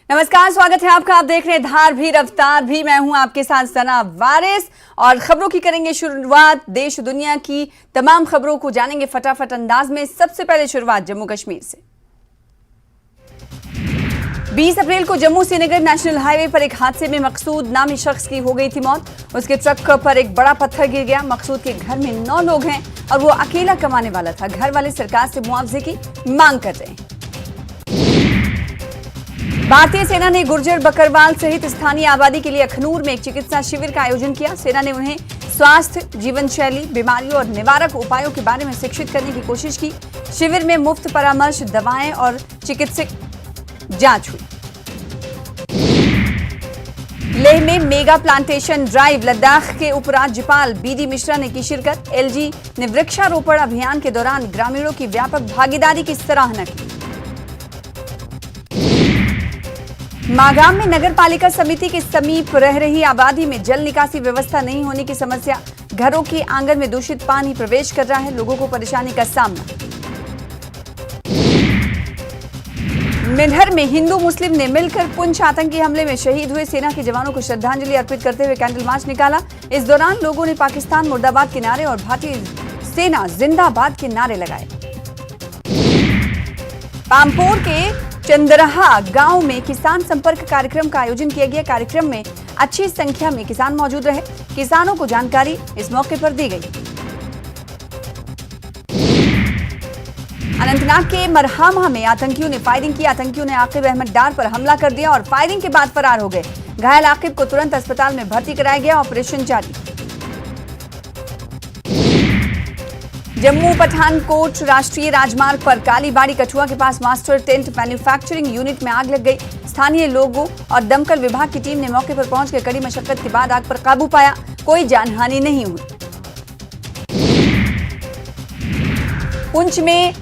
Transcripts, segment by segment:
नमस्कार, स्वागत है आपका। आप देख रहे हैं धार भी रफ्तार भी। मैं हूं आपके साथ सना वारिस और खबरों की करेंगे शुरुआत। देश दुनिया की तमाम खबरों को जानेंगे फटाफट अंदाज में। सबसे पहले शुरुआत जम्मू कश्मीर से। 20 अप्रैल को जम्मू श्रीनगर नेशनल हाईवे पर एक हादसे में मकसूद नामी शख्स की हो गई थी मौत। उसके ट्रक पर एक बड़ा पत्थर गिर गया। मकसूद के घर में 9 लोग हैं और वो अकेला कमाने वाला था। घर वाले सरकार से मुआवजे की मांग कर रहे हैं। भारतीय सेना ने गुर्जर बकरवाल सहित स्थानीय आबादी के लिए अखनूर में एक चिकित्सा शिविर का आयोजन किया। सेना ने उन्हें स्वास्थ्य, जीवन शैली, बीमारियों और निवारक उपायों के बारे में शिक्षित करने की कोशिश की। शिविर में मुफ्त परामर्श, दवाएं और चिकित्सक जांच हुई। लेह में मेगा प्लांटेशन ड्राइव, लद्दाख के उपराज्यपाल बीडी मिश्रा ने की शिरकत। एलजी ने वृक्षारोपण अभियान के दौरान ग्रामीणों की व्यापक भागीदारी की सराहना की। मागाम में नगर पालिका समिति के समीप रह रही आबादी में जल निकासी व्यवस्था नहीं होने की समस्या। घरों के आंगन में दूषित पानी प्रवेश कर रहा है। लोगों को परेशानी का सामना। मेंढर में हिंदू मुस्लिम ने मिलकर पुंछ आतंकी हमले में शहीद हुए सेना के जवानों को श्रद्धांजलि अर्पित करते हुए कैंडल मार्च निकाला। इस दौरान लोगों ने पाकिस्तान मुर्दाबाद के नारे और भारतीय सेना जिंदाबाद के नारे लगाए। पामपोर के चंदरहा गांव में किसान संपर्क कार्यक्रम का आयोजन किया गया। कार्यक्रम में अच्छी संख्या में किसान मौजूद रहे। किसानों को जानकारी इस मौके पर दी गई। अनंतनाग के मरहामा में आतंकियों ने फायरिंग की। आतंकियों ने आकिब अहमद डार पर हमला कर दिया और फायरिंग के बाद फरार हो गए। घायल आकिब को तुरंत अस्पताल में भर्ती कराया गया। ऑपरेशन जारी। जम्मू पठानकोट राष्ट्रीय राजमार्ग पर कालीबाड़ी कठुआ के पास मास्टर टेंट मैन्युफैक्चरिंग यूनिट में आग लग गई। स्थानीय लोगों और दमकल विभाग की टीम ने मौके पर पहुंचकर कड़ी मशक्कत के बाद आग पर काबू पाया। कोई जानहानि नहीं हुई। पुंछ में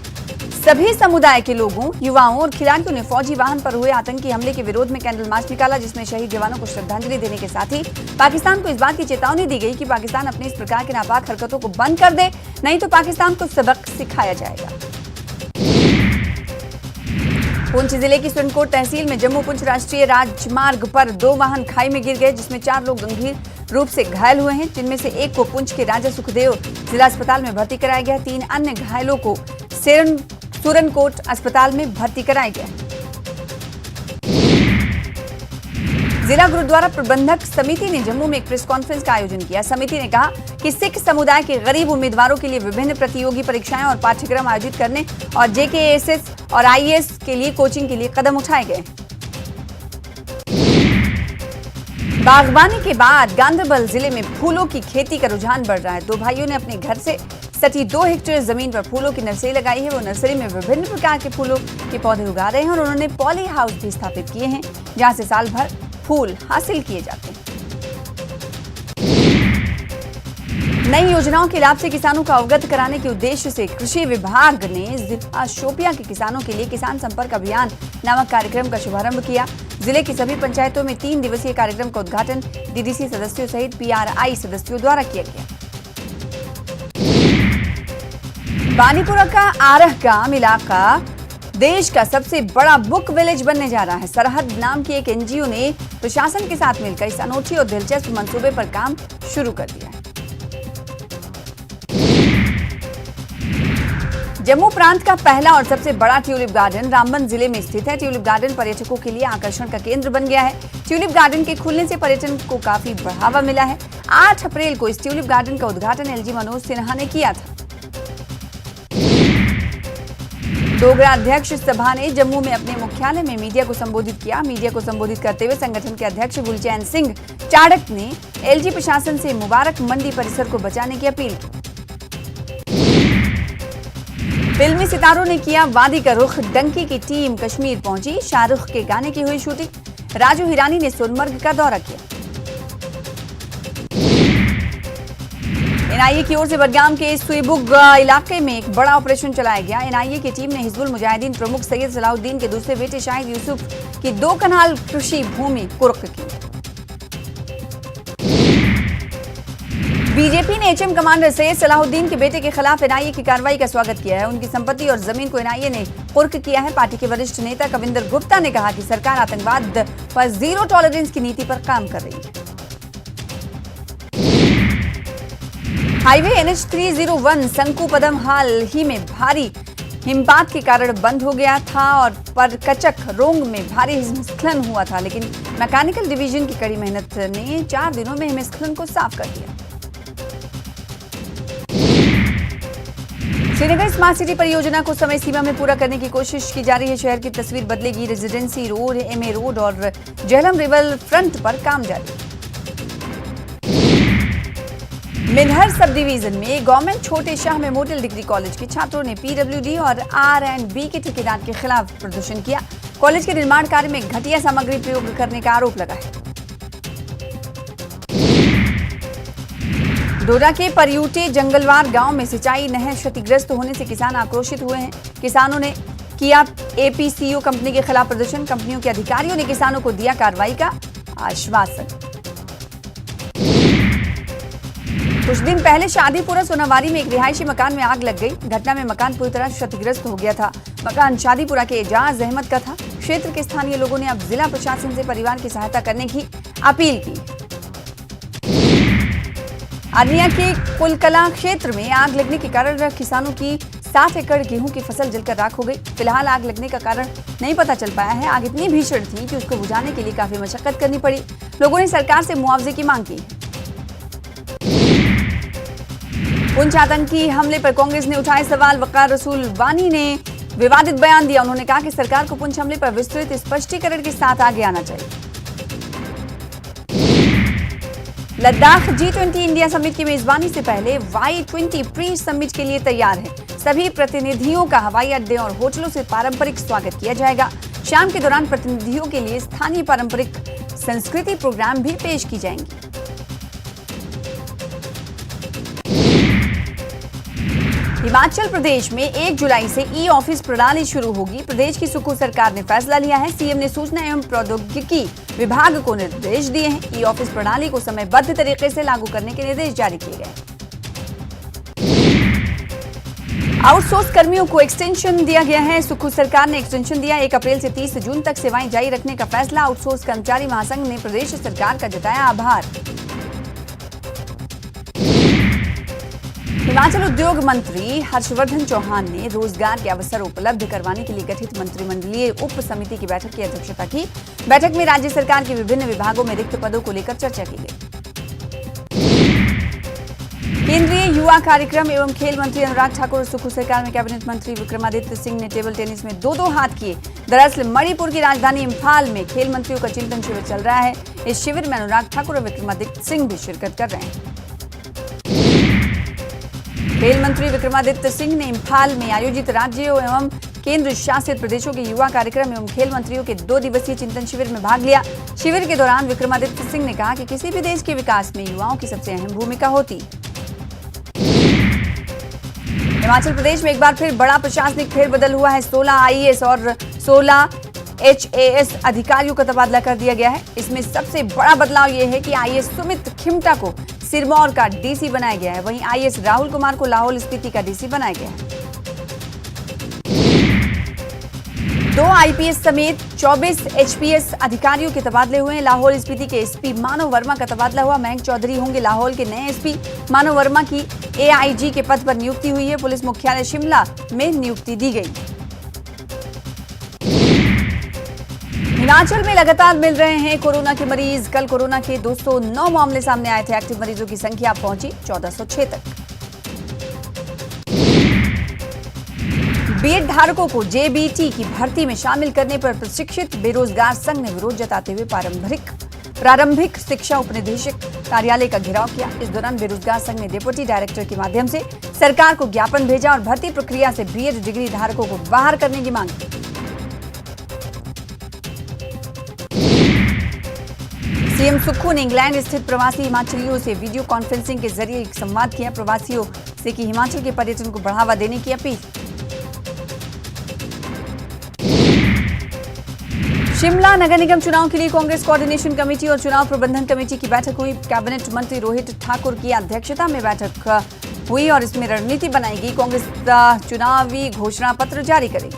सभी समुदाय के लोगों, युवाओं और खिलाड़ियों ने फौजी वाहन पर हुए आतंकी हमले के विरोध में कैंडल मार्च निकाला, जिसमें शहीद जवानों को श्रद्धांजलि देने के साथ ही पाकिस्तान को इस बात की चेतावनी दी गई कि पाकिस्तान अपने इस प्रकार के नापाक हरकतों को बंद कर दे, नहीं तो पाकिस्तान को सबक सिखाया जाएगा। पुंछ जिले की सुरनकोट तहसील में जम्मू पुंछ राष्ट्रीय राजमार्ग पर 2 वाहन खाई में गिर गए, जिसमें 4 लोग गंभीर रूप से घायल हुए हैं, जिनमें से एक को पुंछ के राजा सुखदेव जिला अस्पताल में भर्ती कराया गया। 3 अन्य घायलों को सुरनकोट अस्पताल में भर्ती कराया गया। जिला गुरुद्वारा प्रबंधक समिति ने जम्मू में एक प्रेस कॉन्फ्रेंस का आयोजन किया। समिति ने कहा कि सिख समुदाय के गरीब उम्मीदवारों के लिए विभिन्न प्रतियोगी परीक्षाएं और पाठ्यक्रम आयोजित करने और जेकेएसएस और आईएएस के लिए कोचिंग के लिए कदम उठाए गए। बागवानी के बाद गांधरबल जिले में फूलों की खेती का रुझान बढ़ रहा है। 2 भाइयों ने अपने घर से सटी 2 हेक्टेयर जमीन पर फूलों की नर्सरी लगाई है। वो नर्सरी में विभिन्न प्रकार के फूलों के पौधे उगा रहे हैं और उन्होंने पॉली हाउस भी स्थापित किए हैं, जहां से साल भर फूल हासिल किए जाते हैं। नई योजनाओं के लाभ से किसानों को अवगत कराने के उद्देश्य से कृषि विभाग ने जिला शोपियां के किसानों के लिए किसान संपर्क अभियान नामक कार्यक्रम का शुभारंभ किया। जिले की सभी पंचायतों में 3 दिवसीय कार्यक्रम का उद्घाटन डीडीसी सदस्यों सहित पीआरआई सदस्यों द्वारा किया गया। बानीपुरा का आरह गांव इलाका देश का सबसे बड़ा बुक विलेज बनने जा रहा है। सरहद नाम की एक एनजीओ ने प्रशासन के साथ मिलकर इस अनोखी और दिलचस्प मंसूबे पर काम शुरू कर दिया है। जम्मू प्रांत का पहला और सबसे बड़ा ट्यूलिप गार्डन रामबन जिले में स्थित है। ट्यूलिप गार्डन पर्यटकों के लिए आकर्षण का केंद्र बन गया है। ट्यूलिप गार्डन के खुलने से पर्यटन को काफी बढ़ावा मिला है। 8 अप्रैल को इस ट्यूलिप गार्डन का उद्घाटन एलजी मनोज सिन्हा ने किया था। डोगरा अध्यक्ष सभा ने जम्मू में अपने मुख्यालय में मीडिया को संबोधित किया। मीडिया को संबोधित करते हुए संगठन के अध्यक्ष गुलचैन सिंह चाड़क ने एलजी प्रशासन से मुबारक मंडी परिसर को बचाने की अपील की। फिल्मी सितारों ने किया वादी का रुख। डंकी की टीम कश्मीर पहुंची। शाहरुख के गाने की हुई शूटिंग। राजू हिरानी ने सोनमर्ग का दौरा किया। एनआईए की ओर से बडगाम के सुईबुग इलाके में एक बड़ा ऑपरेशन चलाया गया। एनआईए की टीम ने हिजबुल मुजाहिदीन प्रमुख सैयद सलाउद्दीन के दूसरे बेटे शाहिद यूसुफ की 2 कनाल कृषि भूमि कुर्क की। बीजेपी ने एचएम कमांडर सैयद सलाहुद्दीन के बेटे के खिलाफ एनआईए की कार्रवाई का स्वागत किया है। उनकी संपत्ति और जमीन को एनआईए ने कुर्क किया है। पार्टी के वरिष्ठ नेता कविंदर गुप्ता ने कहा कि सरकार आतंकवाद पर जीरो टॉलरेंस की नीति पर काम कर रही है। हाईवे NH 301 शंकुपदम हाल ही में भारी हिमपात के कारण बंद हो गया था और पर कचक रोंग में भारी हिमस्खलन हुआ था, लेकिन मैकेनिकल डिवीजन की कड़ी मेहनत ने 4 दिनों में हिमस्खलन को साफ कर दिया। श्रीनगर स्मार्ट सिटी परियोजना को समय सीमा में पूरा करने की कोशिश की जा रही है। शहर की तस्वीर बदलेगी। रेजिडेंसी रोड, MA रोड और झेलम रिवर फ्रंट पर काम जारी है। मिनहर सब डिवीजन में गवर्नमेंट छोटे शाह मेमोरियल डिग्री कॉलेज के छात्रों ने PWD और R&B के ठेकेदार के खिलाफ प्रदर्शन किया। कॉलेज के निर्माण कार्य में घटिया सामग्री प्रयोग करने का आरोप लगा है। डोडा के परयूटे जंगलवार गांव में सिंचाई नहर क्षतिग्रस्त होने से किसान आक्रोशित हुए हैं। किसानों ने किया APCO कंपनी के खिलाफ प्रदर्शन। कंपनियों के अधिकारियों ने किसानों को दिया कार्रवाई का आश्वासन। कुछ दिन पहले शादीपुरा सोनावारी में एक रिहायशी मकान में आग लग गई। घटना में मकान पूरी तरह क्षतिग्रस्त हो गया था। मकान शादीपुरा के एजाज अहमद का था। क्षेत्र के स्थानीय लोगों ने अब जिला प्रशासन से परिवार की सहायता करने की अपील की। आर्निया के कुलकला क्षेत्र में आग लगने के कारण किसानों की 60 एकड़ गेहूं की फसल जलकर राख हो गई। फिलहाल आग लगने का कारण नहीं पता चल पाया है। आग इतनी भीषण थी कि उसको बुझाने के लिए काफी मशक्कत करनी पड़ी। लोगों ने सरकार से मुआवजे की मांग की। पुंछ आतंकी हमले पर कांग्रेस ने उठाए सवाल। वकार रसूल वानी ने विवादित बयान दिया। उन्होंने कहा कि सरकार को पुंछ हमले पर विस्तृत स्पष्टीकरण के साथ आगे आना चाहिए। लद्दाख G20 इंडिया समिट की मेजबानी से पहले Y20 प्री समिट के लिए तैयार है। सभी प्रतिनिधियों का हवाई अड्डे और होटलों से पारंपरिक स्वागत किया जाएगा। शाम के दौरान प्रतिनिधियों के लिए स्थानीय पारंपरिक संस्कृति प्रोग्राम भी पेश की जाएंगी। हिमाचल प्रदेश में 1 जुलाई से ई-ऑफिस प्रणाली शुरू होगी। प्रदेश की सुक्खू सरकार ने फैसला लिया है। सीएम ने सूचना एवं प्रौद्योगिकी विभाग को निर्देश दिए हैं। ई-ऑफिस प्रणाली को समयबद्ध तरीके से लागू करने के निर्देश जारी किए गए। आउटसोर्स कर्मियों को एक्सटेंशन दिया गया है। सुक्खू सरकार ने एक्सटेंशन दिया। 1 अप्रैल से 30 जून तक सेवाएं जारी रखने का फैसला। आउटसोर्स कर्मचारी महासंघ ने प्रदेश सरकार का जताया आभार। हिमाचल उद्योग मंत्री हर्षवर्धन चौहान ने रोजगार के अवसर उपलब्ध करवाने के लिए गठित मंत्रिमंडलीय उप समिति की बैठक की अध्यक्षता की। बैठक में राज्य सरकार के विभिन्न विभागों में रिक्त पदों को लेकर चर्चा की गई। केंद्रीय युवा कार्यक्रम एवं खेल मंत्री अनुराग ठाकुर और सुक्खू सरकार में कैबिनेट मंत्री विक्रमादित्य सिंह ने टेबल टेनिस में 2-2 हाथ किए। दरअसल मणिपुर की राजधानी इंफाल में खेल मंत्रियों का चिंतन शिविर चल रहा है। इस शिविर में अनुराग ठाकुर और विक्रमादित्य सिंह भी शिरकत कर रहे हैं। खेल मंत्री विक्रमादित्य सिंह ने इंफाल में आयोजित राज्यों एवं केंद्र शासित प्रदेशों के युवा कार्यक्रम एवं खेल मंत्रियों के 2 दिवसीय चिंतन शिविर में भाग लिया। शिविर के दौरान विक्रमादित्य सिंह ने कहा कि किसी भी देश के विकास में युवाओं की सबसे अहम भूमिका होती। हिमाचल प्रदेश में एक बार फिर बड़ा प्रशासनिक फेरबदल हुआ है। 16 IAS और 16 HAS अधिकारियों का तबादला कर दिया गया है। इसमें सबसे बड़ा बदलाव यह है कि IAS सुमित खिमटा को सिरमौर का DC बनाया गया है। वहीं IAS राहुल कुमार को लाहौल स्पीति का DC बनाया गया है। 2 IPS समेत 24 HPS अधिकारियों के तबादले हुए हैं। लाहौल स्पीति के SP मानव वर्मा का तबादला हुआ। मयंक चौधरी होंगे लाहौल के नए SP। मानव वर्मा की AIG के पद पर नियुक्ति हुई है। पुलिस मुख्यालय शिमला में नियुक्ति दी गई। हिमाचल में लगातार मिल रहे हैं कोरोना के मरीज। कल कोरोना के 209 मामले सामने आए थे। एक्टिव मरीजों की संख्या पहुंची 1406 तक। बीएड धारकों को JBT की भर्ती में शामिल करने पर प्रशिक्षित बेरोजगार संघ ने विरोध जताते हुए प्रारंभिक शिक्षा उपनिदेशक कार्यालय का घेराव किया। इस दौरान बेरोजगार संघ ने डिप्टी डायरेक्टर के माध्यम से सरकार को ज्ञापन भेजा और भर्ती प्रक्रिया से बीएड डिग्री धारकों को बाहर करने की मांग की। सीएम सुक्खू ने इंग्लैंड स्थित प्रवासी हिमाचलियों से वीडियो कॉन्फ्रेंसिंग के जरिए एक संवाद किया। प्रवासियों से की हिमाचल के पर्यटन को बढ़ावा देने की अपील। शिमला नगर निगम चुनाव के लिए कांग्रेस कोऑर्डिनेशन कमेटी और चुनाव प्रबंधन कमेटी की बैठक हुई। कैबिनेट मंत्री रोहित ठाकुर की अध्यक्षता में बैठक हुई और इसमें रणनीति बनाई गई। कांग्रेस चुनावी घोषणा पत्र जारी करेगी।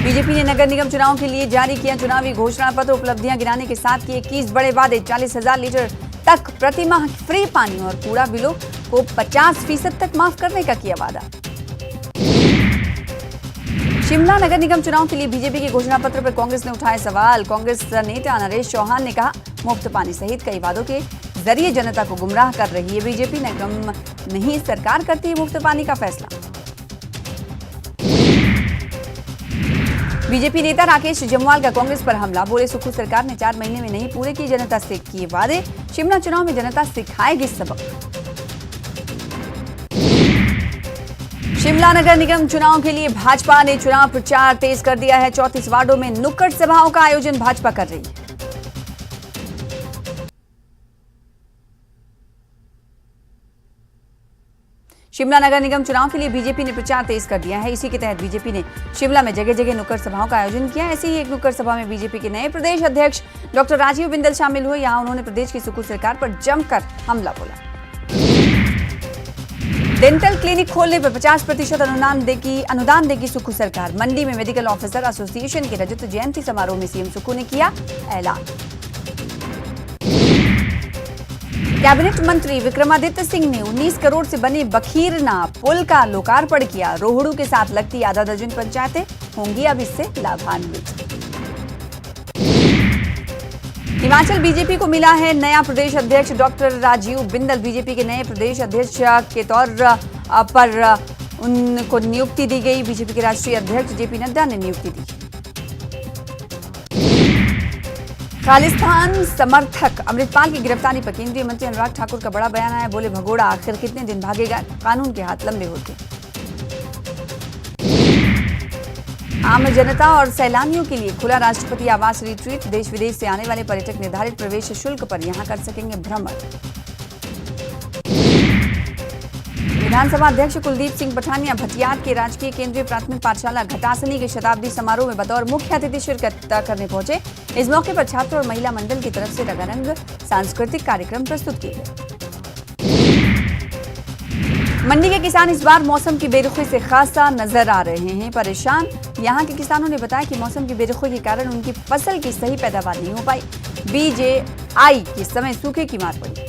बीजेपी ने नगर निगम चुनाव के लिए जारी किया चुनावी घोषणा पत्र। उपलब्धियां गिनाने के साथ किए 21 बड़े वादे। 40,000 लीटर तक प्रतिमाह फ्री पानी और कूड़ा बिलों को 50% तक माफ करने का किया वादा। शिमला नगर निगम चुनाव के लिए बीजेपी के घोषणा पत्र पर कांग्रेस ने उठाए सवाल। कांग्रेस नेता नरेश चौहान ने कहा, मुफ्त पानी सहित कई वादों के जरिए जनता को गुमराह कर रही है बीजेपी। निगम नहीं सरकार करती है मुफ्त पानी का फैसला। बीजेपी नेता राकेश जम्वाल का कांग्रेस पर हमला। बोले, सुखू सरकार ने 4 महीने में नहीं पूरे किए जनता से किए वादे। शिमला चुनाव में जनता सिखाएगी सबक। शिमला नगर निगम चुनाव के लिए भाजपा ने चुनाव प्रचार तेज कर दिया है। 34 वार्डों में नुक्कड़ सभाओं का आयोजन भाजपा कर रही है। शिमला नगर निगम चुनाव के लिए बीजेपी ने प्रचार तेज कर दिया है। इसी के तहत बीजेपी ने शिमला में जगह जगह नुक्कड़ सभाओं का आयोजन किया। ऐसी ही एक नुक्कड़ सभा में बीजेपी के नए प्रदेश अध्यक्ष डॉक्टर राजीव बिंदल शामिल हुए। यहां उन्होंने प्रदेश की सुकू सरकार पर जमकर हमला बोला। डेंटल क्लिनिक खोलने पर 50% अनुदान देगी सुक्खू सरकार। मंडी में मेडिकल ऑफिसर एसोसिएशन के रजत जयंती समारोह में सीएम सुक्खू ने किया ऐलान। कैबिनेट मंत्री विक्रमादित्य सिंह ने 19 करोड़ से बने बखीरना पुल का लोकार्पण किया। रोहड़ू के साथ लगती आधा दर्जन पंचायतें होंगी अब इससे लाभान्वित। हिमाचल बीजेपी को मिला है नया प्रदेश अध्यक्ष डॉक्टर राजीव बिंदल। बीजेपी के नए प्रदेश अध्यक्ष के तौर पर उनको नियुक्ति दी गई। बीजेपी के राष्ट्रीय अध्यक्ष जेपी नड्डा ने नियुक्ति दी। खालिस्तान समर्थक अमृतपाल की गिरफ्तारी पर केंद्रीय मंत्री अनुराग ठाकुर का बड़ा बयान आया। बोले, भगोड़ा आखिर कितने दिन भागेगा, कानून के हाथ लंबे होते। आम जनता और सैलानियों के लिए खुला राष्ट्रपति आवास रिट्रीट। देश विदेश से आने वाले पर्यटक निर्धारित प्रवेश शुल्क पर यहां कर सकेंगे भ्रमण। विधानसभा अध्यक्ष कुलदीप सिंह पठानिया भटियात के राजकीय केंद्रीय प्राथमिक पाठशाला घटासनी के शताब्दी समारोह में बतौर मुख्य अतिथि शिरकत करने पहुंचे। इस मौके पर छात्र और महिला मंडल की तरफ से रंगारंग सांस्कृतिक कार्यक्रम प्रस्तुत किए गए। मंडी के किसान इस बार मौसम की बेरुखी से खासा नजर आ रहे हैं परेशान। यहां के किसानों ने बताया कि मौसम की बेरुखी के कारण उनकी फसल की सही पैदावार नहीं हो पाई। बीजेआई के समय सूखे की मार पड़ी।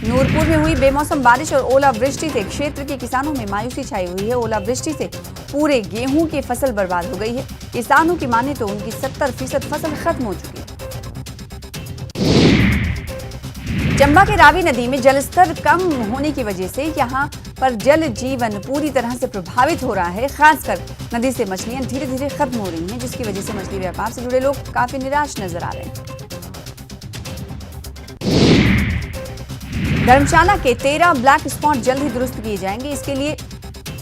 नूरपुर में हुई बेमौसम बारिश और ओलावृष्टि से क्षेत्र के किसानों में मायूसी छाई हुई है। ओलावृष्टि से पूरे गेहूं की फसल बर्बाद हो गई है। किसानों की माने तो उनकी 70% फसल खत्म हो चुकी है। चंबा के रावी नदी में जलस्तर कम होने की वजह से यहां पर जल जीवन पूरी तरह से प्रभावित हो रहा है। खासकर नदी से मछलियां धीरे धीरे खत्म हो रही हैं, जिसकी वजह से मछली व्यापार से जुड़े लोग काफी निराश नजर आ रहे हैं। धर्मशाला के 13 ब्लैक स्पॉट जल्द ही दुरुस्त किए जाएंगे। इसके लिए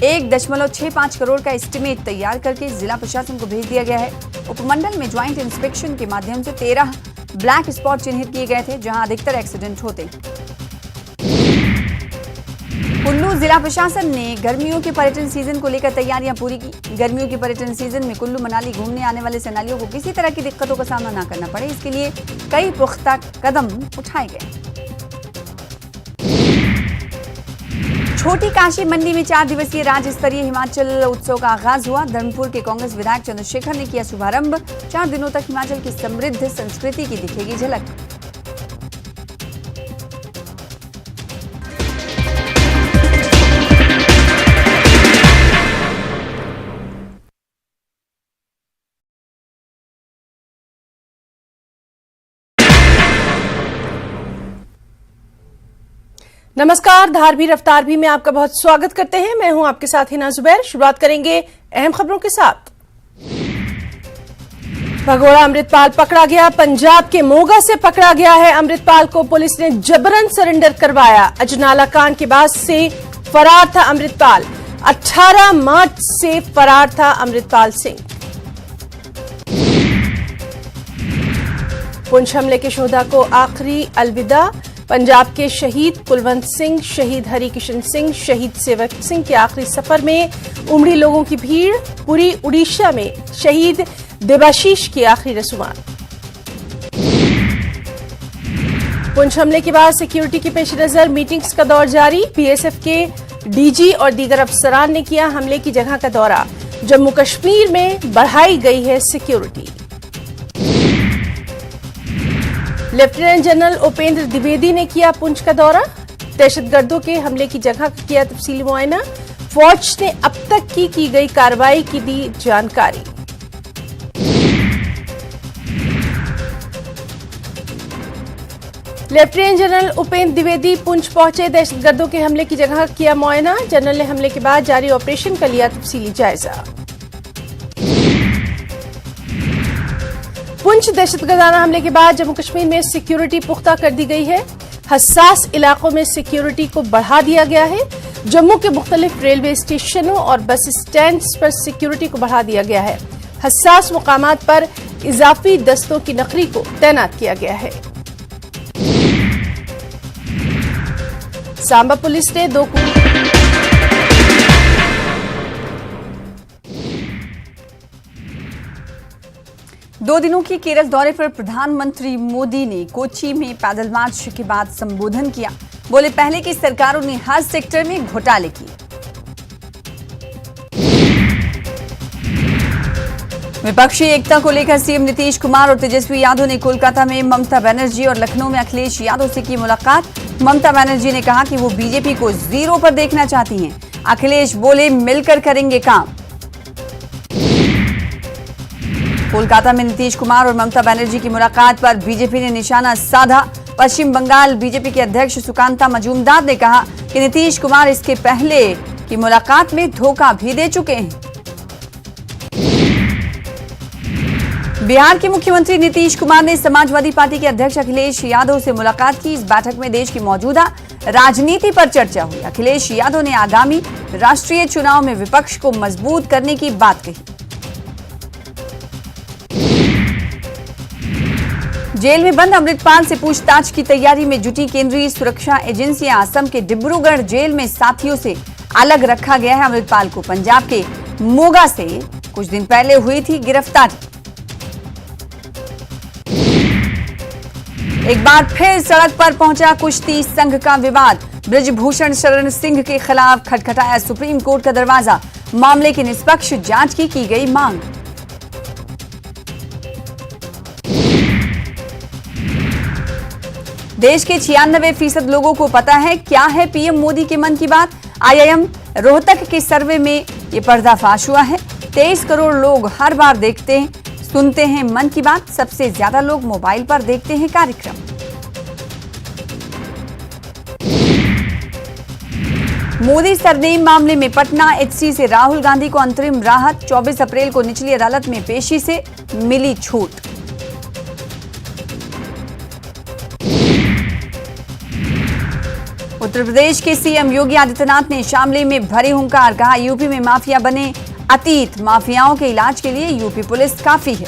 1.65 करोड़ का एस्टीमेट तैयार करके जिला प्रशासन को भेज दिया गया है। उपमंडल में ज्वाइंट इंस्पेक्शन के माध्यम से 13 ब्लैक स्पॉट चिन्हित किए गए थे, जहां अधिकतर एक्सीडेंट होते। कुल्लू जिला प्रशासन ने गर्मियों के पर्यटन सीजन को लेकर तैयारियां पूरी की। गर्मियों के पर्यटन सीजन में कुल्लू मनाली घूमने आने वाले सैलानियों को किसी तरह की दिक्कतों का सामना न करना पड़े, इसके लिए कई पुख्ता कदम उठाए गए। छोटी काशी मंडी में 4 दिवसीय राज्य स्तरीय हिमाचल उत्सव का आगाज हुआ। धर्मपुर के कांग्रेस विधायक चंद्रशेखर ने किया शुभारंभ। 4 दिनों तक हिमाचल की समृद्ध संस्कृति की दिखेगी झलक। नमस्कार, धार रफ्तार भी में आपका बहुत स्वागत करते हैं। मैं हूं आपके साथ हिना जुबैर। शुरुआत करेंगे अहम खबरों के साथ। भगोड़ा अमृतपाल पकड़ा गया। पंजाब के मोगा से पकड़ा गया है। अमृतपाल को पुलिस ने जबरन सरेंडर करवाया। अजनाला कांड के बाद से फरार था अमृतपाल। 18 मार्च से फरार था अमृतपाल सिंह। पुंछ हमले के शोधा को आखिरी अलविदा। पंजाब के शहीद कुलवंत सिंह, शहीद हरिकिशन सिंह, शहीद सेवक सिंह के आखिरी सफर में उमड़ी लोगों की भीड़। पूरी उड़ीसा में शहीद देबाशीष की आखिरी रसूमात। पुंछ हमले के बाद सिक्योरिटी के पेश नजर मीटिंग्स का दौर जारी। बीएसएफ के डीजी और दीगर अफसरान ने किया हमले की जगह का दौरा। जम्मू कश्मीर में बढ़ाई गई है security. Lieutenant general Upendra Dwivedi ने किया पुंछ का दौरा। दहशतगर्दों के हमले की जगह का किया तफसीली मुआयना। फौज ने अब तक की गई कार्रवाई की दी जानकारी। लेफ्टिनेंट जनरल उपेंद्र द्विवेदी पुंछ पहुंचे। दहशतगर्दों के हमले की जगह किया मुआयना। जनरल ने हमले के बाद जारी ऑपरेशन का लिया तफसीली जायजा। पुंछ दहशतगर्दाना हमले के बाद जम्मू कश्मीर में सिक्योरिटी पुख्ता कर दी गई है। हसास इलाकों में सिक्योरिटी को बढ़ा दिया गया है। जम्मू के मुख्तलिफ रेलवे स्टेशनों और बस स्टैंड्स पर सिक्योरिटी को बढ़ा दिया गया है। हसास मुकामात पर इजाफी दस्तों की नफरी को तैनात किया गया है। सांबा पुलिस ने 2 दिनों के केरल दौरे पर प्रधानमंत्री मोदी ने कोच्चि में पैदल मार्च के बाद संबोधन किया। बोले, पहले की सरकारों ने हर सेक्टर में घोटाले किए। विपक्षी एकता को लेकर सीएम नीतीश कुमार और तेजस्वी यादव ने कोलकाता में ममता बनर्जी और लखनऊ में अखिलेश यादव से की मुलाकात। ममता बनर्जी ने कहा कि वो बीजेपी को जीरो पर देखना चाहती हैं। अखिलेश बोले, मिलकर करेंगे काम। कोलकाता में नीतीश कुमार और ममता बनर्जी की मुलाकात पर बीजेपी ने निशाना साधा। पश्चिम बंगाल बीजेपी के अध्यक्ष सुकांता मजूमदार ने कहा कि नीतीश कुमार इसके पहले की मुलाकात में धोखा भी दे चुके हैं। बिहार के मुख्यमंत्री नीतीश कुमार ने समाजवादी पार्टी के अध्यक्ष अखिलेश यादव से मुलाकात की। इस बैठक में देश की मौजूदा राजनीति पर चर्चा हुई। अखिलेश यादव ने आगामी राष्ट्रीय चुनाव में विपक्ष को मजबूत करने की बात कही। जेल में बंद अमृतपाल से पूछताछ की तैयारी में जुटी केंद्रीय सुरक्षा एजेंसियां। असम के डिब्रूगढ़ जेल में साथियों से अलग रखा गया है। अमृतपाल को पंजाब के मोगा से कुछ दिन पहले हुई थी गिरफ्तारी। एक बार फिर सड़क पर पहुंचा कुश्ती संघ का विवाद। ब्रजभूषण शरण सिंह के खिलाफ खटखटाया सुप्रीम कोर्ट का दरवाजा। मामले की निष्पक्ष जांच की गई मांग। देश के 96% लोगों को पता है क्या है पीएम मोदी के मन की बात। आईआईएम रोहतक के सर्वे में ये पर्दाफाश हुआ है। 23 करोड़ लोग हर बार सुनते हैं मन की बात। सबसे ज्यादा लोग मोबाइल पर देखते हैं कार्यक्रम। मोदी सरनेम मामले में पटना एचसी से राहुल गांधी को अंतरिम राहत। 24 अप्रैल को निचली अदालत में पेशी से मिली छूट। उत्तर प्रदेश के सीएम योगी आदित्यनाथ ने शामली में भरी हुंकार। कहा, यूपी में माफिया बने अतीत। माफियाओं के इलाज के लिए यूपी पुलिस काफी है।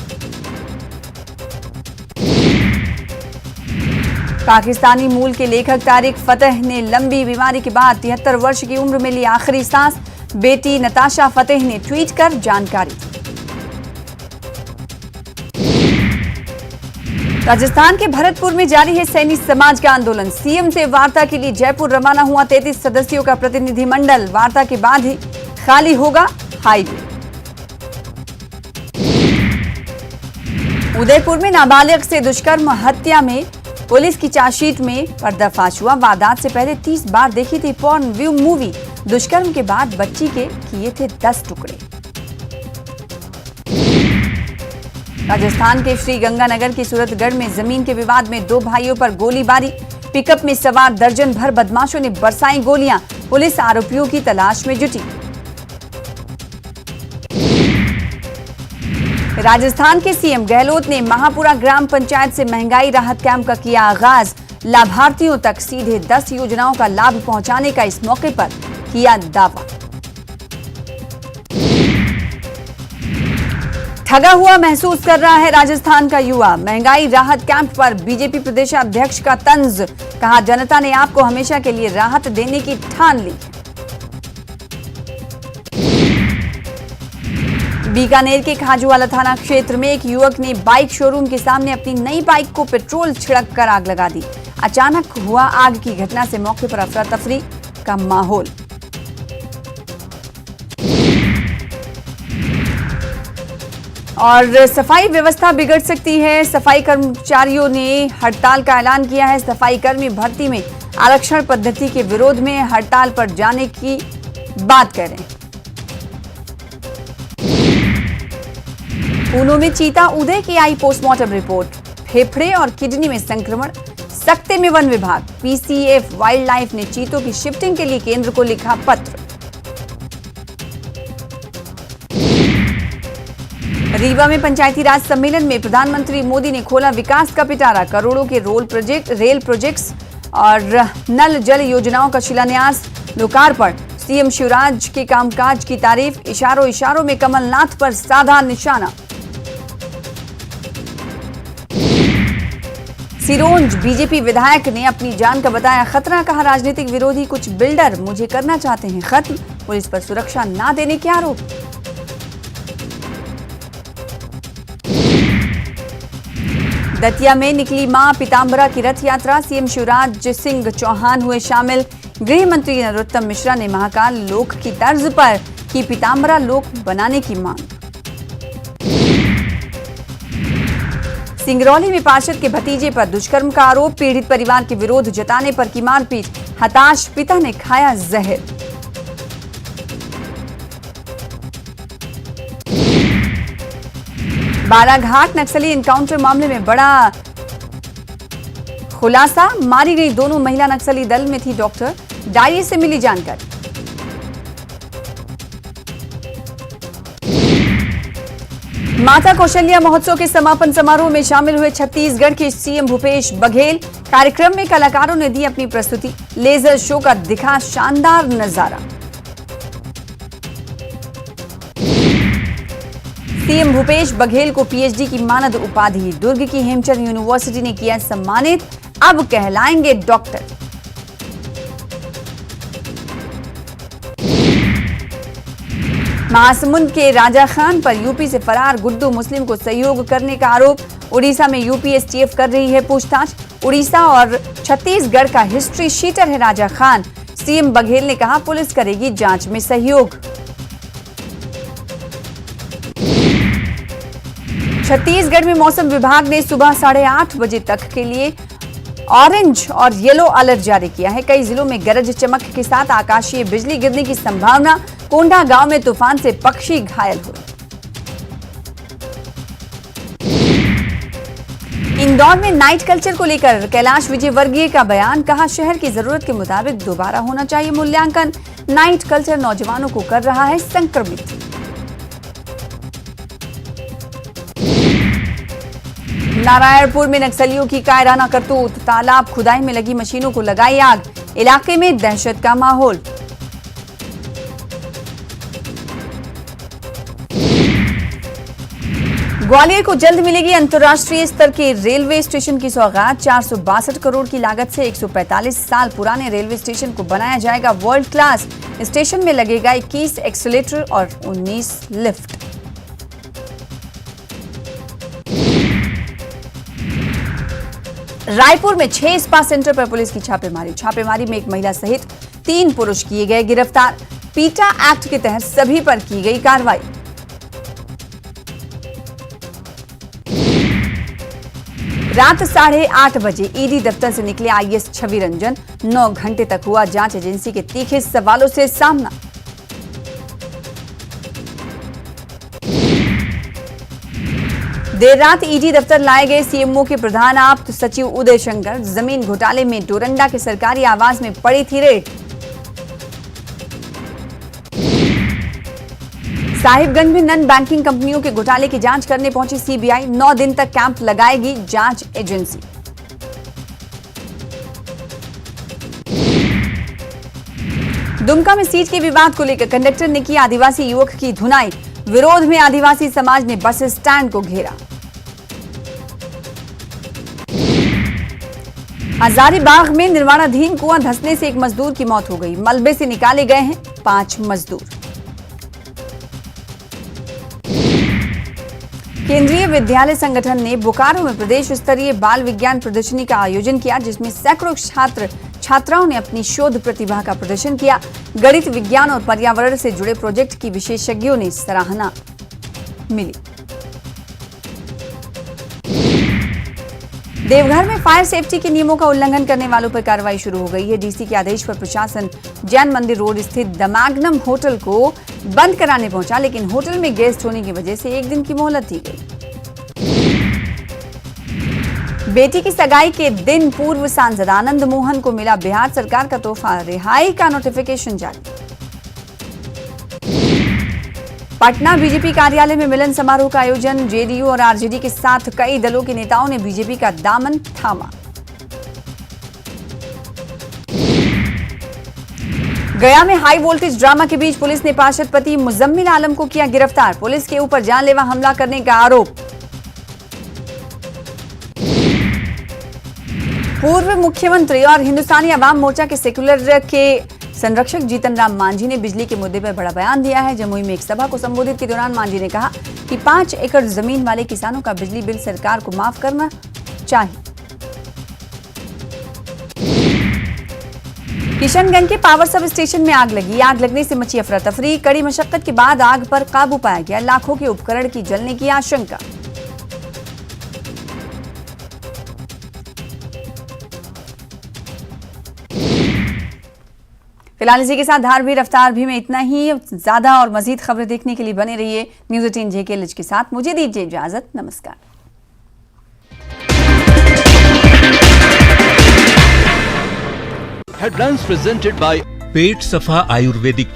पाकिस्तानी मूल के लेखक तारिक फतेह ने लंबी बीमारी के बाद 73 वर्ष की उम्र में ली आखिरी सांस। बेटी नताशा फतेह ने ट्वीट कर जानकारी दी। राजस्थान के भरतपुर में जारी है सैनी समाज का आंदोलन। सीएम से वार्ता के लिए जयपुर रवाना हुआ 33 सदस्यों का प्रतिनिधिमंडल। वार्ता के बाद ही खाली होगा हाईवे। उदयपुर में नाबालिग से दुष्कर्म हत्या में पुलिस की चार्जशीट में पर्दाफाश हुआ। वारदात से पहले 30 बार देखी थी पॉर्न व्यू मूवी। दुष्कर्म के बाद बच्ची के किए थे 10 टुकड़े। राजस्थान के श्री गंगानगर की सूरतगढ़ में जमीन के विवाद में 2 भाइयों पर गोलीबारी। पिकअप में सवार दर्जन भर बदमाशों ने बरसाई गोलियां। पुलिस आरोपियों की तलाश में जुटी। राजस्थान के सीएम गहलोत ने महापुरा ग्राम पंचायत से महंगाई राहत कैंप का किया आगाज। लाभार्थियों तक सीधे 10 योजनाओं का लाभ पहुंचाने का इस मौके पर किया दावा। ठगा हुआ महसूस कर रहा है राजस्थान का युवा। महंगाई राहत कैंप पर बीजेपी प्रदेशाध्यक्ष का तंज। कहा, जनता ने आपको हमेशा के लिए राहत देने की ठान ली। बीकानेर के खाजूवाला थाना क्षेत्र में एक युवक ने बाइक शोरूम के सामने अपनी नई बाइक को पेट्रोल छिड़क कर आग लगा दी। अचानक हुआ आग की घटना से मौके पर अफरा तफरी का माहौल। और सफाई व्यवस्था बिगड़ सकती है, सफाई कर्मचारियों ने हड़ताल का ऐलान किया है। सफाई कर्मी भर्ती में आरक्षण पद्धति के विरोध में हड़ताल पर जाने की बात कर रहे हैं। ऊनो में चीता उदय की आई पोस्टमार्टम रिपोर्ट, फेफड़े और किडनी में संक्रमण, सकते में वन विभाग। पीसीएफ वाइल्ड लाइफ ने चीतों की शिफ्टिंग के लिए केंद्र को लिखा पत्र। रीवा में पंचायती राज सम्मेलन में प्रधानमंत्री मोदी ने खोला विकास का पिटारा, करोड़ों के रेल प्रोजेक्ट्स और नल जल योजनाओं का शिलान्यास, लोकार्पण। सीएम शिवराज के कामकाज की तारीफ, इशारों इशारों में कमलनाथ पर साधा निशाना। सिरोंज बीजेपी विधायक ने अपनी जान का बताया खतरा, कहा राजनीतिक विरोधी कुछ बिल्डर मुझे करना चाहते हैं खत्म, पुलिस पर सुरक्षा ना देने के आरोप। दतिया में निकली मां पीताम्बरा की रथ यात्रा, सीएम शिवराज सिंह चौहान हुए शामिल। गृह मंत्री नरोत्तम मिश्रा ने महाकाल लोक की तर्ज पर की पीताम्बरा लोक बनाने की मांग। सिंगरौली में पार्षद के भतीजे पर दुष्कर्म का आरोप, पीड़ित परिवार के विरोध जताने पर की मारपीट, हताश पिता ने खाया जहर। बालाघाट नक्सली एनकाउंटर मामले में बड़ा खुलासा, मारी गई दोनों महिला नक्सली दल में थी डॉक्टर, डायरी से मिली जानकारी। माता कौशल्या महोत्सव के समापन समारोह में शामिल हुए छत्तीसगढ़ के सीएम भूपेश बघेल, कार्यक्रम में कलाकारों ने दी अपनी प्रस्तुति, लेजर शो का दिखा शानदार नजारा। सीएम भूपेश बघेल को पीएचडी की मानद उपाधि, दुर्ग की हेमचंद यूनिवर्सिटी ने किया सम्मानित, अब कहलाएंगे डॉक्टर। महासमुंद के राजा खान पर यूपी से फरार गुड्डू मुस्लिम को सहयोग करने का आरोप, उड़ीसा में यूपी एसटीएफ कर रही है पूछताछ। उड़ीसा और छत्तीसगढ़ का हिस्ट्री शीटर है राजा खान, सीएम बघेल ने कहा पुलिस करेगी जांच में सहयोग। छत्तीसगढ़ में मौसम विभाग ने सुबह 8:30 बजे तक के लिए ऑरेंज और येलो अलर्ट जारी किया है। कई जिलों में गरज चमक के साथ आकाशीय बिजली गिरने की संभावना, कोंडा गांव में तूफान से पक्षी घायल हुए। इंदौर में नाइट कल्चर को लेकर कैलाश विजयवर्गीय का बयान, कहा शहर की जरूरत के मुताबिक दोबारा होना चाहिए मूल्यांकन, नाइट कल्चर नौजवानों को कर रहा है संक्रमित। नारायणपुर में नक्सलियों की कायराना करतूत, तालाब खुदाई में लगी मशीनों को लगाई आग, इलाके में दहशत का माहौल। ग्वालियर को जल्द मिलेगी अंतर्राष्ट्रीय स्तर के रेलवे स्टेशन की सौगात, 462 करोड़ की लागत से 145 साल पुराने रेलवे स्टेशन को बनाया जाएगा वर्ल्ड क्लास। स्टेशन में लगेगा 21 एक्सीलेटर और 19 लिफ्ट। रायपुर में 6 स्पा सेंटर पर पुलिस की छापेमारी में एक महिला सहित 3 पुरुष किए गए गिरफ्तार, पीटा एक्ट के तहत सभी पर की गई कार्रवाई। रात 8:30 बजे ईडी दफ्तर से निकले आईएएस छवि रंजन, 9 घंटे तक हुआ जांच एजेंसी के तीखे सवालों से सामना। देर रात ईडी दफ्तर लाए गए सीएमओ के प्रधान आप्त सचिव उदय शंकर, जमीन घोटाले में डोरंडा के सरकारी आवास में पड़ी थी रेड। साहिबगंज में नन बैंकिंग कंपनियों के घोटाले की जांच करने पहुंची सीबीआई, 9 दिन तक कैंप लगाएगी जांच एजेंसी। दुमका में सीट के विवाद को लेकर कंडक्टर ने की आदिवासी युवक की धुनाई, विरोध में आदिवासी समाज ने बस स्टैंड को घेरा। हजारीबाग में निर्माणाधीन कुआं धंसने से एक मजदूर की मौत हो गई। मलबे से निकाले गए हैं 5 मजदूर। केंद्रीय विद्यालय संगठन ने बोकारो में प्रदेश स्तरीय बाल विज्ञान प्रदर्शनी का आयोजन किया, जिसमें सैकड़ों छात्र छात्राओं ने अपनी शोध प्रतिभा का प्रदर्शन किया। गणित, विज्ञान और पर्यावरण से जुड़े प्रोजेक्ट की विशेषज्ञों ने सराहना मिली। देवघर में फायर सेफ्टी के नियमों का उल्लंघन करने वालों पर कार्रवाई शुरू हो गई है। डीसी के आदेश पर प्रशासन जैन मंदिर रोड स्थित द मैग्नम होटल को बंद कराने पहुंचा, लेकिन होटल में गेस्ट होने की वजह से 1 दिन की मोहलत दी गई। बेटी की सगाई के दिन पूर्व सांसद आनंद मोहन को मिला बिहार सरकार का तोहफा, रिहाई का नोटिफिकेशन जारी। पटना बीजेपी कार्यालय में मिलन समारोह का आयोजन, जेडीयू और आरजेडी के साथ कई दलों के नेताओं ने बीजेपी का दामन थामा। गया में हाई वोल्टेज ड्रामा के बीच पुलिस ने पार्षद पति मुजम्मिल आलम को किया गिरफ्तार। पुलिस के ऊपर जानलेवा हमला करने का आरोप। पूर्व मुख्यमंत्री और हिंदुस्तानी अवाम मोर्चा के सेक्युलर के संरक्षक जीतन राम मांझी ने बिजली के मुद्दे पर बड़ा बयान दिया है। जमुई में एक सभा को संबोधित के दौरान मांझी ने कहा कि 5 एकड़ जमीन वाले किसानों का बिजली बिल सरकार को माफ करना चाहिए। किशनगंज के पावर सब स्टेशन में आग लगी। आग लगने से मची अफरा तफरी। कड़ी मशक्कत के बाद आग पर काबू पाया गया। लाखों के उपकरण की जलने की आशंका। फिलहाल इसी के साथ धार भी रफ्तार भी में इतना ही। ज्यादा और मजीद खबरें देखने के लिए बने रहिए न्यूज़ 18 JKLH के साथ। मुझे दीजिए इजाजत। नमस्कार। Headlines presented by पेट सफा आयुर्वेदिक